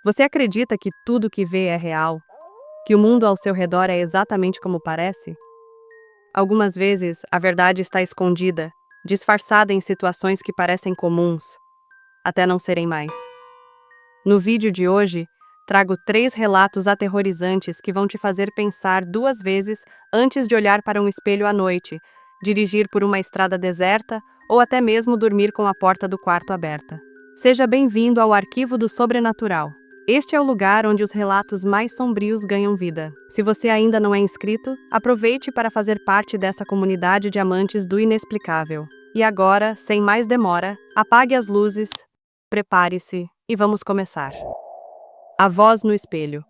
Você acredita que tudo que vê é real? Que o mundo ao seu redor é exatamente como parece? Algumas vezes, a verdade está escondida, disfarçada em situações que parecem comuns, até não serem mais. No vídeo de hoje, trago 3 relatos aterrorizantes que vão te fazer pensar 2 vezes antes de olhar para um espelho à noite, dirigir por uma estrada deserta ou até mesmo dormir com a porta do quarto aberta. Seja bem-vindo ao Arquivo do Sobrenatural. Este é o lugar onde os relatos mais sombrios ganham vida. Se você ainda não é inscrito, aproveite para fazer parte dessa comunidade de amantes do inexplicável. E agora, sem mais demora, apague as luzes, prepare-se e vamos começar. A voz no espelho.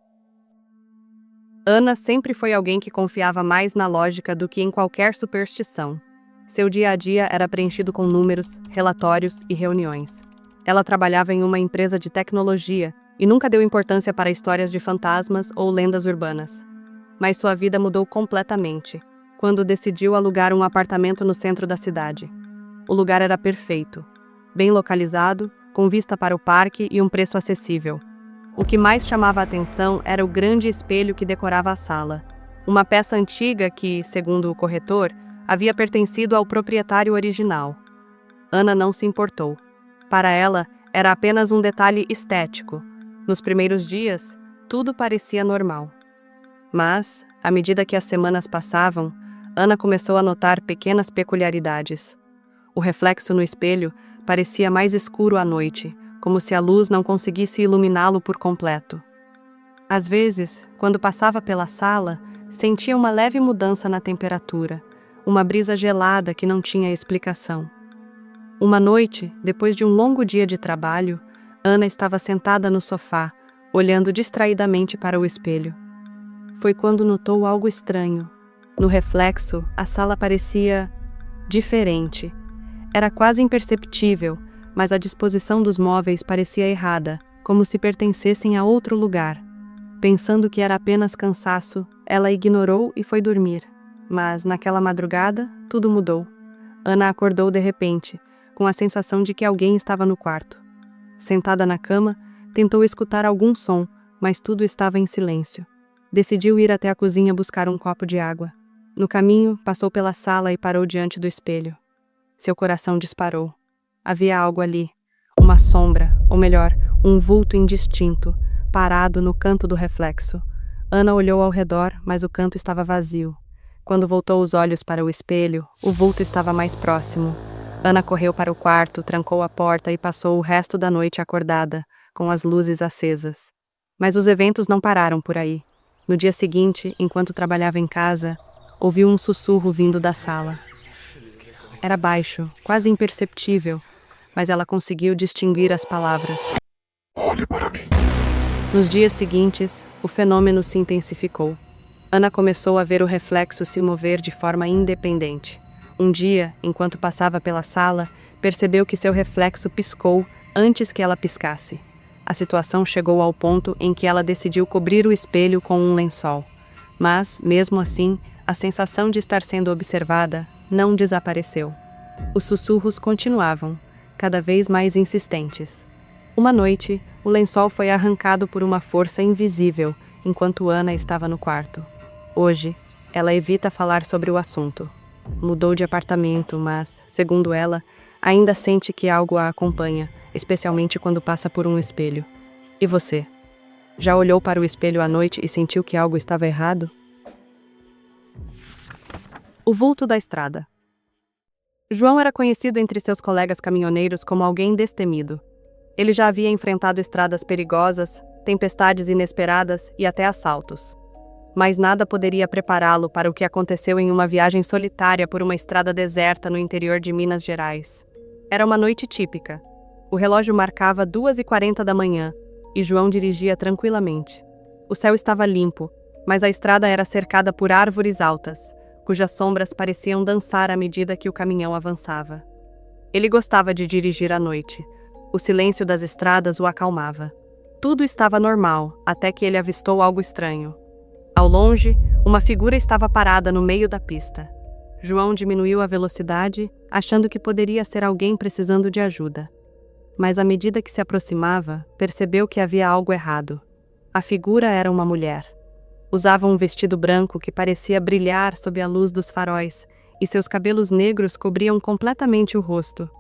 Ana sempre foi alguém que confiava mais na lógica do que em qualquer superstição. Seu dia a dia era preenchido com números, relatórios e reuniões. Ela trabalhava em uma empresa de tecnologia e nunca deu importância para histórias de fantasmas ou lendas urbanas. Mas sua vida mudou completamente quando decidiu alugar um apartamento no centro da cidade. O lugar era perfeito, bem localizado, com vista para o parque e um preço acessível. O que mais chamava a atenção era o grande espelho que decorava a sala. Uma peça antiga que, segundo o corretor, havia pertencido ao proprietário original. Ana não se importou. Para ela, era apenas um detalhe estético. Nos primeiros dias, tudo parecia normal. Mas, à medida que as semanas passavam, Ana começou a notar pequenas peculiaridades. O reflexo no espelho parecia mais escuro à noite, como se a luz não conseguisse iluminá-lo por completo. Às vezes, quando passava pela sala, sentia uma leve mudança na temperatura, uma brisa gelada que não tinha explicação. Uma noite, depois de um longo dia de trabalho, Ana estava sentada no sofá, olhando distraidamente para o espelho. Foi quando notou algo estranho. No reflexo, a sala parecia diferente. Era quase imperceptível, mas a disposição dos móveis parecia errada, como se pertencessem a outro lugar. Pensando que era apenas cansaço, ela ignorou e foi dormir. Mas, naquela madrugada, tudo mudou. Ana acordou de repente, com a sensação de que alguém estava no quarto. Sentada na cama, tentou escutar algum som, mas tudo estava em silêncio. Decidiu ir até a cozinha buscar um copo de água. No caminho, passou pela sala e parou diante do espelho. Seu coração disparou. Havia algo ali, uma sombra, ou melhor, um vulto indistinto, parado no canto do reflexo. Ana olhou ao redor, mas o canto estava vazio. Quando voltou os olhos para o espelho, o vulto estava mais próximo. Ana correu para o quarto, trancou a porta e passou o resto da noite acordada, com as luzes acesas. Mas os eventos não pararam por aí. No dia seguinte, enquanto trabalhava em casa, ouviu um sussurro vindo da sala. Era baixo, quase imperceptível, mas ela conseguiu distinguir as palavras. Olhe para mim. Nos dias seguintes, o fenômeno se intensificou. Ana começou a ver o reflexo se mover de forma independente. Um dia, enquanto passava pela sala, percebeu que seu reflexo piscou antes que ela piscasse. A situação chegou ao ponto em que ela decidiu cobrir o espelho com um lençol. Mas, mesmo assim, a sensação de estar sendo observada não desapareceu. Os sussurros continuavam, cada vez mais insistentes. Uma noite, o lençol foi arrancado por uma força invisível, enquanto Ana estava no quarto. Hoje, ela evita falar sobre o assunto. Mudou de apartamento, mas, segundo ela, ainda sente que algo a acompanha, especialmente quando passa por um espelho. E você? Já olhou para o espelho à noite e sentiu que algo estava errado? O vulto da estrada. João era conhecido entre seus colegas caminhoneiros como alguém destemido. Ele já havia enfrentado estradas perigosas, tempestades inesperadas e até assaltos. Mas nada poderia prepará-lo para o que aconteceu em uma viagem solitária por uma estrada deserta no interior de Minas Gerais. Era uma noite típica. O relógio marcava 2h40 da manhã e João dirigia tranquilamente. O céu estava limpo, mas a estrada era cercada por árvores altas, cujas sombras pareciam dançar à medida que o caminhão avançava. Ele gostava de dirigir à noite. O silêncio das estradas o acalmava. Tudo estava normal, até que ele avistou algo estranho. Ao longe, uma figura estava parada no meio da pista. João diminuiu a velocidade, achando que poderia ser alguém precisando de ajuda. mas à medida que se aproximava, percebeu que havia algo errado. A figura era uma mulher. Usava um vestido branco que parecia brilhar sob a luz dos faróis, e seus cabelos negros cobriam completamente o rosto.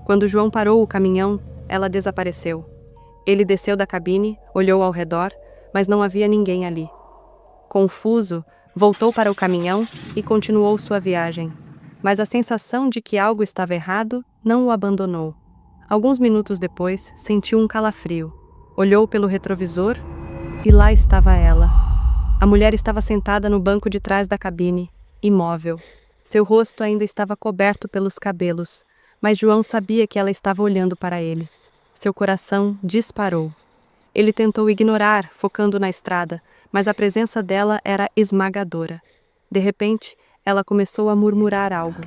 Quando João parou o caminhão, ela desapareceu. Ele desceu da cabine, olhou ao redor, mas não havia ninguém ali. Confuso, voltou para o caminhão e continuou sua viagem. Mas a sensação de que algo estava errado não o abandonou. Alguns minutos depois, sentiu um calafrio. Olhou pelo retrovisor e lá estava ela. A mulher estava sentada no banco de trás da cabine, imóvel. Seu rosto ainda estava coberto pelos cabelos, mas João sabia que ela estava olhando para ele. Seu coração disparou. Ele tentou ignorar, focando na estrada, mas a presença dela era esmagadora. De repente, ela começou a murmurar algo.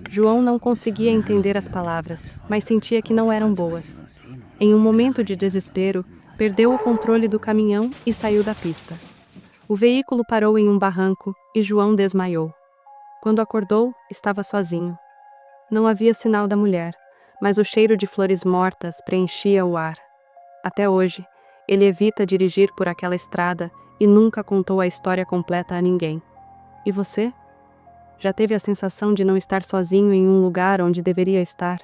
João não conseguia entender as palavras, mas sentia que não eram boas. Em um momento de desespero, perdeu o controle do caminhão e saiu da pista. O veículo parou em um barranco e João desmaiou. Quando acordou, estava sozinho. Não havia sinal da mulher, mas o cheiro de flores mortas preenchia o ar. Até hoje, ele evita dirigir por aquela estrada e nunca contou a história completa a ninguém. E você? Já teve a sensação de não estar sozinho em um lugar onde deveria estar?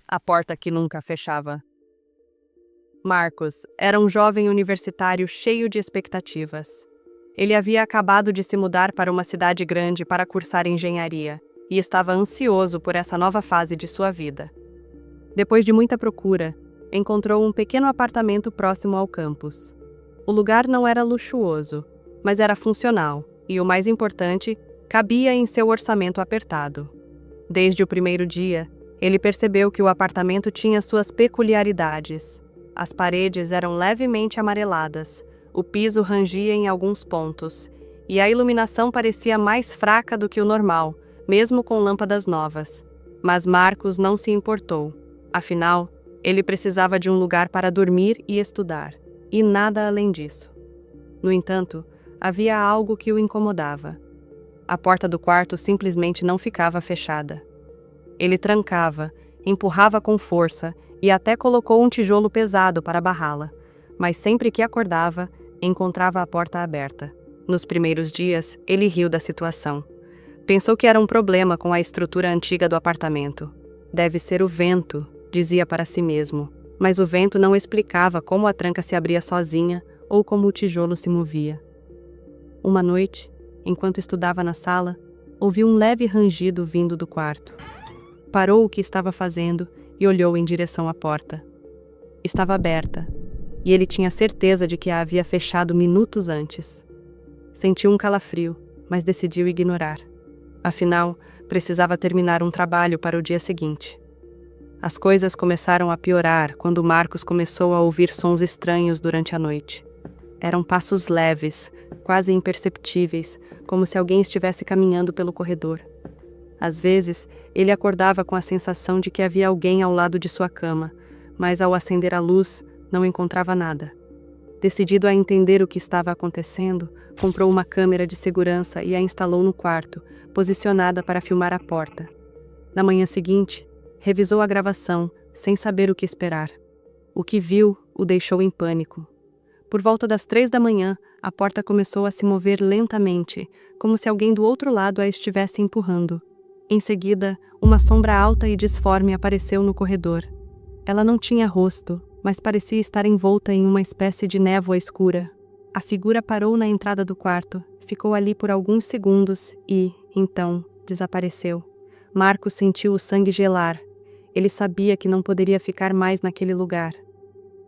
A porta que nunca fechava. Marcos era um jovem universitário cheio de expectativas. Ele havia acabado de se mudar para uma cidade grande para cursar engenharia e estava ansioso por essa nova fase de sua vida. Depois de muita procura, encontrou um pequeno apartamento próximo ao campus. O lugar não era luxuoso, mas era funcional e, o mais importante, cabia em seu orçamento apertado. Desde o primeiro dia, ele percebeu que o apartamento tinha suas peculiaridades. As paredes eram levemente amareladas, o piso rangia em alguns pontos, e a iluminação parecia mais fraca do que o normal, mesmo com lâmpadas novas. Mas Marcos não se importou. Afinal, ele precisava de um lugar para dormir e estudar, e nada além disso. No entanto, havia algo que o incomodava. A porta do quarto simplesmente não ficava fechada. Ele trancava, empurrava com força e até colocou um tijolo pesado para barrá-la, mas sempre que acordava, encontrava a porta aberta. Nos primeiros dias, ele riu da situação. Pensou que era um problema com a estrutura antiga do apartamento. Deve ser o vento, dizia para si mesmo, mas o vento não explicava como a tranca se abria sozinha ou como o tijolo se movia. Uma noite, enquanto estudava na sala, ouviu um leve rangido vindo do quarto. Parou o que estava fazendo e olhou em direção à porta. Estava aberta, e ele tinha certeza de que a havia fechado minutos antes. Sentiu um calafrio, mas decidiu ignorar. Afinal, precisava terminar um trabalho para o dia seguinte. As coisas começaram a piorar quando Marcos começou a ouvir sons estranhos durante a noite. Eram passos leves, quase imperceptíveis, como se alguém estivesse caminhando pelo corredor. Às vezes, ele acordava com a sensação de que havia alguém ao lado de sua cama, mas ao acender a luz, não encontrava nada. Decidido a entender o que estava acontecendo, comprou uma câmera de segurança e a instalou no quarto, posicionada para filmar a porta. Na manhã seguinte, revisou a gravação, sem saber o que esperar. O que viu o deixou em pânico. Por volta das 3 da manhã, a porta começou a se mover lentamente, como se alguém do outro lado a estivesse empurrando. Em seguida, uma sombra alta e disforme apareceu no corredor. Ela não tinha rosto, mas parecia estar envolta em uma espécie de névoa escura. A figura parou na entrada do quarto, ficou ali por alguns segundos e, então, desapareceu. Marcos sentiu o sangue gelar. Ele sabia que não poderia ficar mais naquele lugar.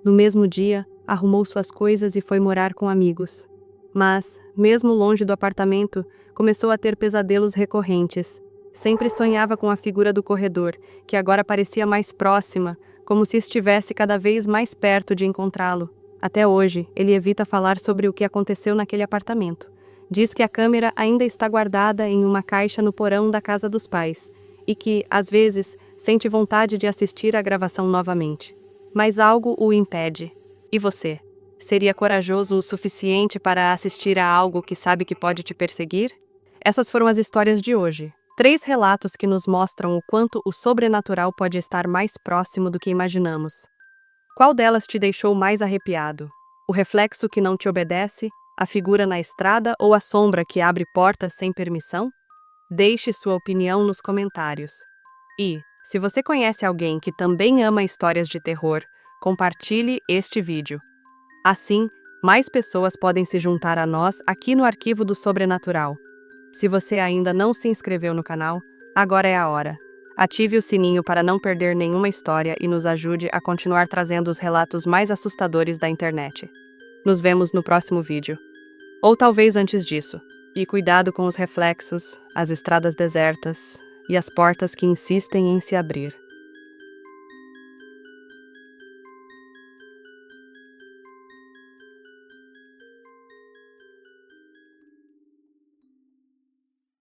No mesmo dia, arrumou suas coisas e foi morar com amigos. Mas, mesmo longe do apartamento, começou a ter pesadelos recorrentes. Sempre sonhava com a figura do corredor, que agora parecia mais próxima, como se estivesse cada vez mais perto de encontrá-lo. Até hoje, ele evita falar sobre o que aconteceu naquele apartamento. Diz que a câmera ainda está guardada em uma caixa no porão da casa dos pais, e que, às vezes, sente vontade de assistir à gravação novamente. Mas algo o impede. E você? Seria corajoso o suficiente para assistir a algo que sabe que pode te perseguir? Essas foram as histórias de hoje. 3 relatos que nos mostram o quanto o sobrenatural pode estar mais próximo do que imaginamos. Qual delas te deixou mais arrepiado? O reflexo que não te obedece? A figura na estrada ou a sombra que abre portas sem permissão? Deixe sua opinião nos comentários. E, se você conhece alguém que também ama histórias de terror, compartilhe este vídeo. Assim, mais pessoas podem se juntar a nós aqui no Arquivo do Sobrenatural. Se você ainda não se inscreveu no canal, agora é a hora. Ative o sininho para não perder nenhuma história e nos ajude a continuar trazendo os relatos mais assustadores da internet. Nos vemos no próximo vídeo. Ou talvez antes disso. E cuidado com os reflexos, as estradas desertas e as portas que insistem em se abrir.